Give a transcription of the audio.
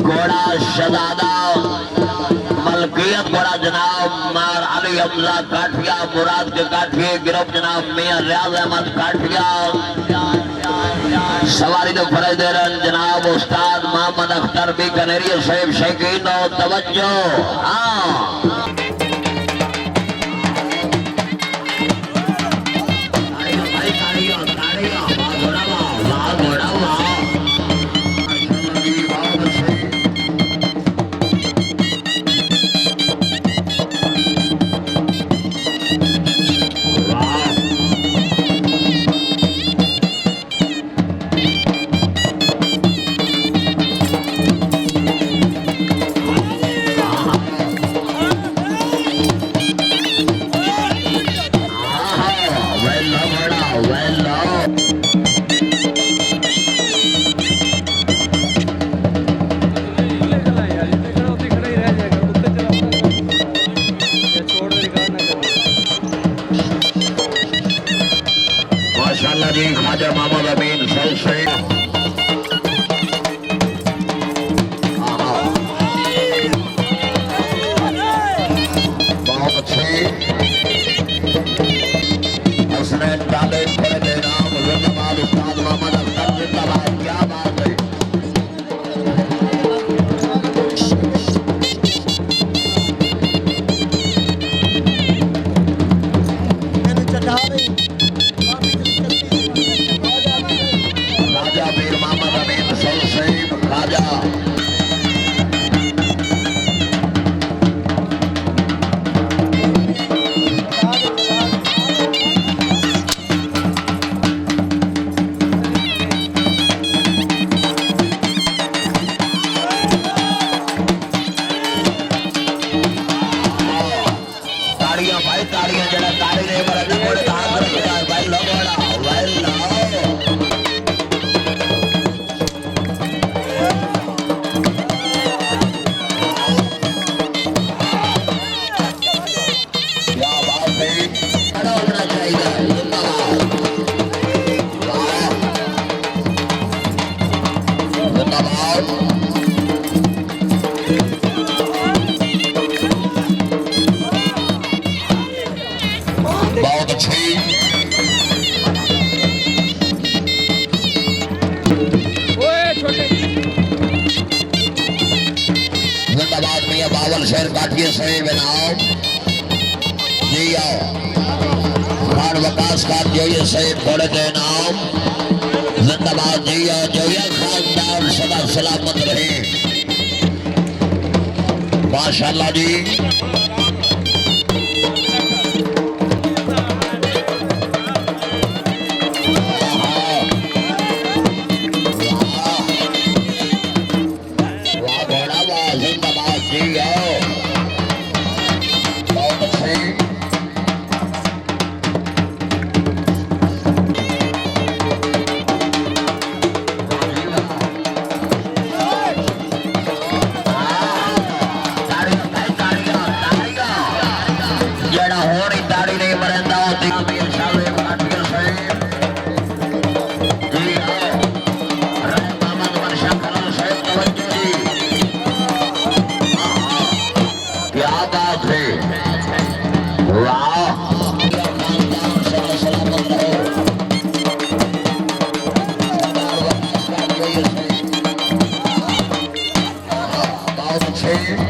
घोड़ा शहजादा मलकियत घोड़ा जनाब मार अली हमजा काठिया मुराद के काठिए गिरफ्त जनाब मियां रियाज अहमद काठिया सवारी तो फरज दे रहे जनाब उस्ताद मोहम्मद अख्तर भी कनेरिया साहिब शकीन और तवज्जो हाँ ख्वाजा मोहम्मद अमीन सलसे बहुत अच्छे हसनैन तालिब बड़े नाम जिंदाबाद उस्ताद मोहम्मद अख्तर जिंदाबाद क्या बात है शेर काटिए से बनाओ जी आओ खान वकास का जोइए से थोड़े के नाम जिंदाबाद जी आओ जोइया खानदान सदा सलामत रहे माशाल्लाह जी Hey.